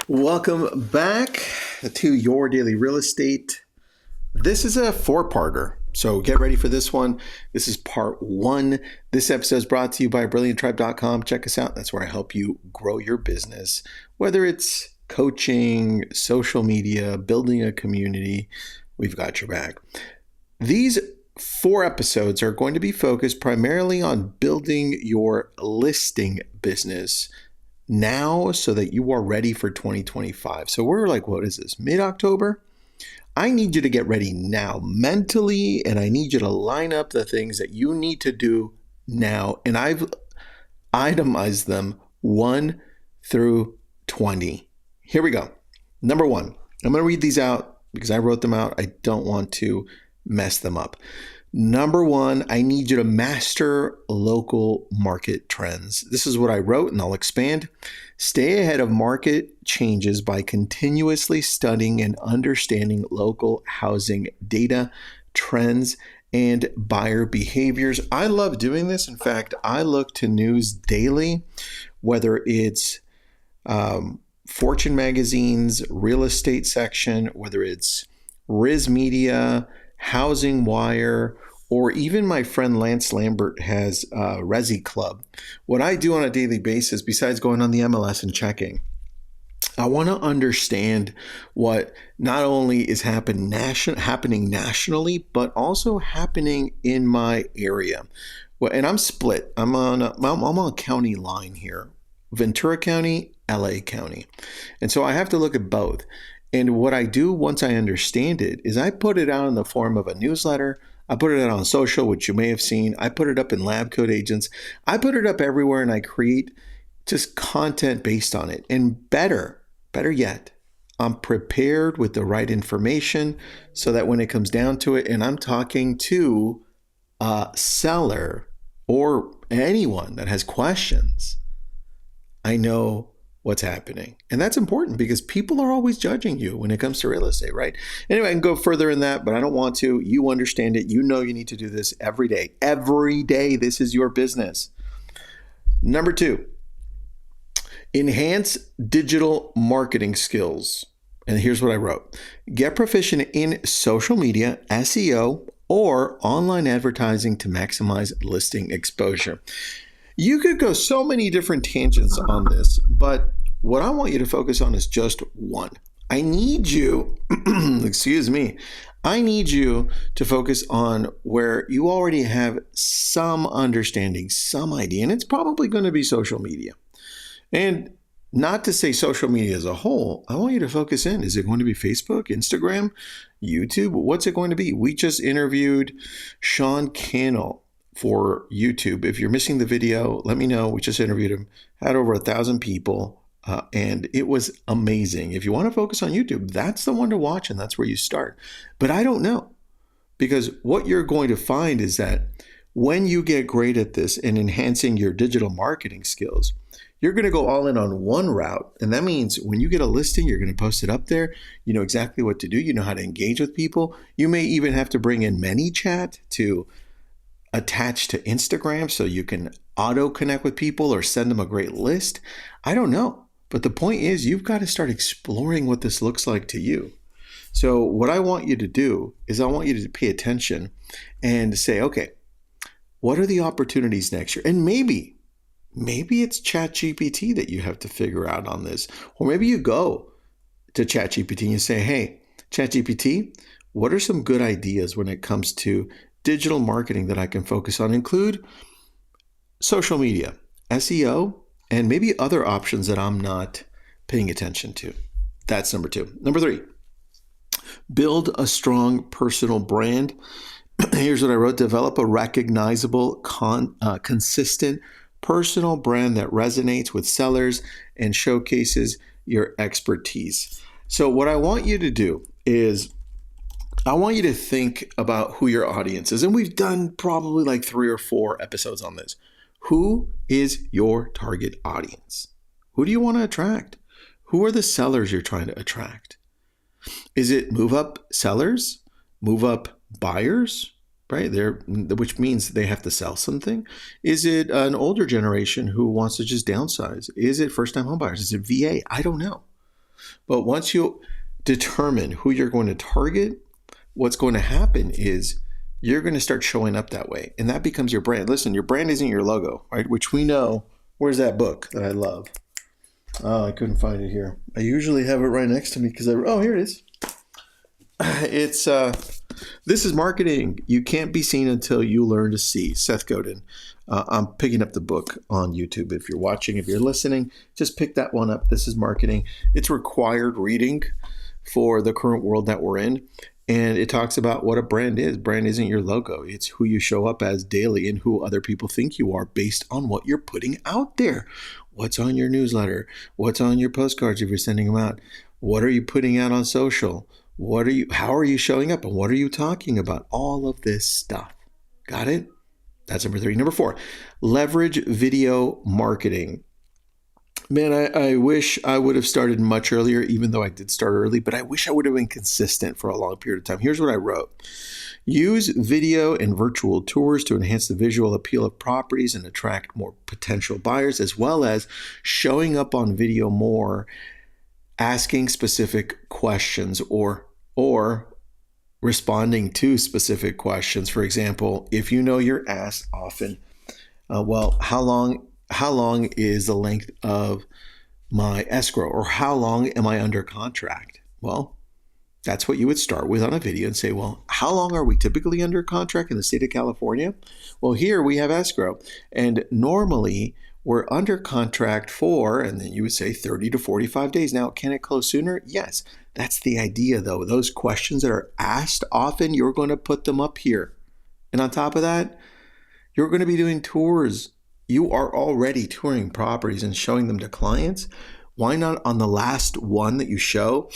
Welcome back to Your Daily Real Estate. This is a four-parter, so get ready for this one. This is part one. This episode is brought to you by BrilliantTribe.com. Check us out. That's where I help you grow your business, whether it's coaching, social media, building a community. We've got your back. These 4 episodes are going to be focused primarily on building your listing business now so that you are ready for 2025. So we're like, what is this, mid-October? I need you to get ready now mentally, and I need you to line up the things that you need to do now. And I've itemized them 1 through 20. Here we go. Number 1, I'm going to read these out because I wrote them out. I don't want to mess them up. Number 1, I need you to master local market trends. This is what I wrote, and I'll expand. Stay ahead of market changes by continuously studying and understanding local housing data, trends, and buyer behaviors. I love doing this. In fact, I look to news daily, whether it's Fortune magazine's real estate section, whether it's Riz Media, Housing Wire, or even my friend Lance Lambert has Resi Club. What I do on a daily basis, besides going on the MLS and checking, I want to understand what not only is happening nationally, but also happening in my area. Well, and I'm split. I'm on a county line here, Ventura County, LA County. And so I have to look at both. And what I do once I understand it is I put it out in the form of a newsletter. I put it out on social, which you may have seen. I put it up in Lab Coat Agents. I put it up everywhere, and I create just content based on it. And better yet, I'm prepared with the right information so that when it comes down to it and I'm talking to a seller or anyone that has questions, I know what's happening. And that's important because people are always judging you when it comes to real estate, right? Anyway, I can go further in that, but I don't want to. You understand it. You know you need to do this every day. Every day, this is your business. Number 2, enhance digital marketing skills. And here's what I wrote. Get proficient in social media, SEO, or online advertising to maximize listing exposure. You could go so many different tangents on this, but what I want you to focus on is just one. I need you, I need you to focus on where you already have some understanding, some idea, and it's probably going to be social media. And not to say social media as a whole, I want you to focus in. Is it going to be Facebook, Instagram, YouTube? What's it going to be? We just interviewed Sean Cannell for YouTube. If you're missing the video, let me know. We just interviewed him, had over 1,000 people, and it was amazing. If you want to focus on YouTube, that's the one to watch, and that's where you start. But I don't know, because what you're going to find is that when you get great at this and enhancing your digital marketing skills, you're going to go all in on one route. And that means when you get a listing, you're going to post it up there. You know exactly what to do. You know how to engage with people. You may even have to bring in ManyChat to attach to Instagram so you can auto connect with people or send them a great list. I don't know. But the point is, you've got to start exploring what this looks like to you. So what I want you to do is I want you to pay attention and say, okay, what are the opportunities next year? And maybe it's ChatGPT that you have to figure out on this. Or maybe you go to ChatGPT and you say, hey, ChatGPT, what are some good ideas when it comes to digital marketing that I can focus on? Include social media, SEO, and maybe other options that I'm not paying attention to. That's number 2. Number 3, build a strong personal brand. Here's what I wrote. Develop a recognizable, consistent personal brand that resonates with sellers and showcases your expertise. So what I want you to do is I want you to think about who your audience is. And we've done probably like 3 or 4 episodes on this. Who is your target audience? Who do you want to attract? Who are the sellers you're trying to attract? Is it move up sellers, move up buyers, right? Which means they have to sell something. Is it an older generation who wants to just downsize? Is it first-time home buyers? Is it VA? I don't know. But once you determine who you're going to target, what's going to happen is you're going to start showing up that way. And that becomes your brand. Listen, your brand isn't your logo, right? Which we know. Where's that book that I love? Oh, I couldn't find it here. I usually have it right next to me because oh, here it is. It's This is Marketing. You can't be seen until you learn to see. Seth Godin. I'm picking up the book on YouTube. If you're watching, if you're listening, just pick that one up. This is Marketing. It's required reading for the current world that we're in. And it talks about what a brand is. Brand isn't your logo. It's who you show up as daily and who other people think you are based on what you're putting out there. What's on your newsletter? What's on your postcards if you're sending them out? What are you putting out on social? How are you showing up? And what are you talking about? All of this stuff. Got it? That's number 3. Number 4, leverage video marketing. Man, I wish I would have started much earlier, even though I did start early, but I wish I would have been consistent for a long period of time. Here's what I wrote. Use video and virtual tours to enhance the visual appeal of properties and attract more potential buyers, as well as showing up on video more, asking specific questions or responding to specific questions. For example, if you know you're asked often, how long is the length of my escrow, or how long am I under contract? Well, that's what you would start with on a video and say, well, how long are we typically under contract in the state of California? Well, here we have escrow, and normally we're under contract for, and then you would say 30 to 45 days. Now, can it close sooner? Yes. That's the idea, though. Those questions that are asked often, you're going to put them up here. And on top of that, you're going to be doing tours. You are already touring properties and showing them to clients. Why not on the last one that you show?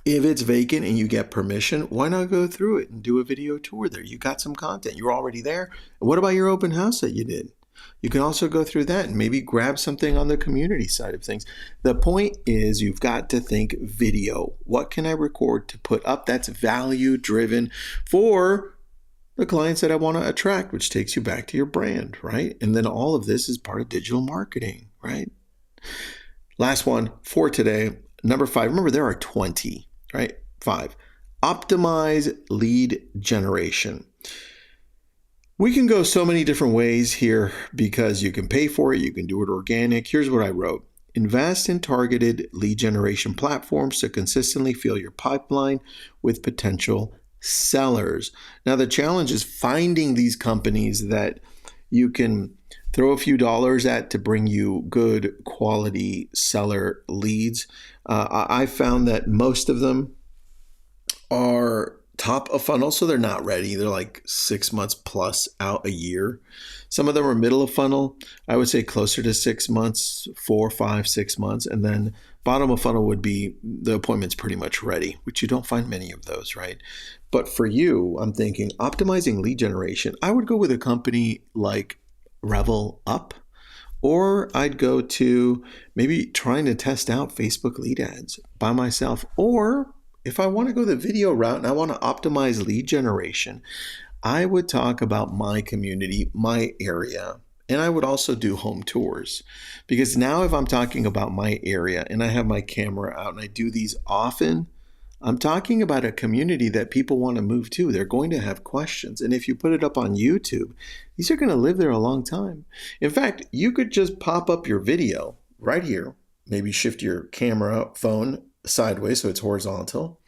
If it's vacant and you get permission, why not go through it and do a video tour there? You got some content. You're already there. And what about your open house that you did? You can also go through that and maybe grab something on the community side of things. The point is you've got to think video. What can I record to put up that's value driven for the clients that I want to attract, which takes you back to your brand, right? And then all of this is part of digital marketing, right? Last one for today, number 5. Remember, there are 20, right? 5, optimize lead generation. We can go so many different ways here because you can pay for it. You can do it organic. Here's what I wrote. Invest in targeted lead generation platforms to consistently fill your pipeline with potential sellers. Now, the challenge is finding these companies that you can throw a few dollars at to bring you good quality seller leads. I found that most of them are top of funnel, so they're not ready. They're like 6 months plus out a year. Some of them are middle of funnel. I would say closer to 6 months, 4, 5, 6 months. And then bottom of funnel would be the appointment's pretty much ready, which you don't find many of those, right? But for you, I'm thinking optimizing lead generation. I would go with a company like Revel Up, or I'd go to maybe trying to test out Facebook lead ads by myself. Or if I want to go the video route and I want to optimize lead generation, I would talk about my community, my area, and I would also do home tours. Because now if I'm talking about my area and I have my camera out and I do these often, I'm talking about a community that people want to move to. They're going to have questions. And if you put it up on YouTube, these are going to live there a long time. In fact, you could just pop up your video right here, maybe shift your camera phone sideways so it's horizontal.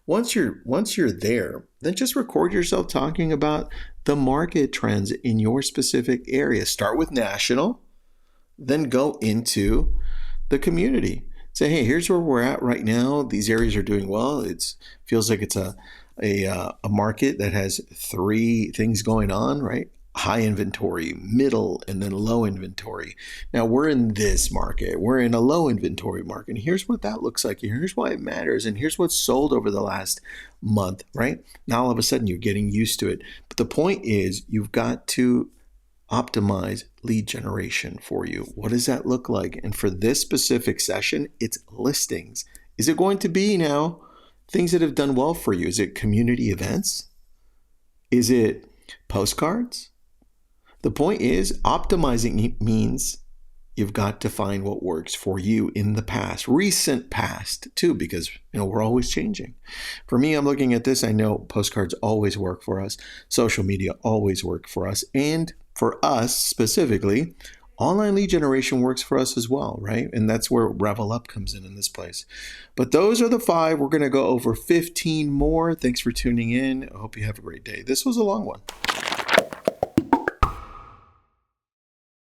Once you're there, then just record yourself talking about the market trends in your specific area. Start with national, then go into the community. Say, hey, here's where we're at right now. These areas are doing well. It feels like it's a market that has 3 things going on, right? High inventory, middle, and then low inventory. Now we're in this market. We're in a low inventory market. And here's what that looks like. Here's why it matters. And here's what's sold over the last month, right? Now all of a sudden you're getting used to it. But the point is you've got to optimize lead generation for you. What does that look like? And for this specific session, it's listings. Is it going to be now things that have done well for you? Is it community events? Is it postcards? The point is optimizing means you've got to find what works for you in the past, recent past too, because we're always changing. For me, I'm looking at this. I know postcards always work for us. Social media always work for us. And for us specifically, online lead generation works for us as well, right? And that's where Revel Up comes in this place. But those are the 5. We're going to go over 15 more. Thanks for tuning in. I hope you have a great day. This was a long one.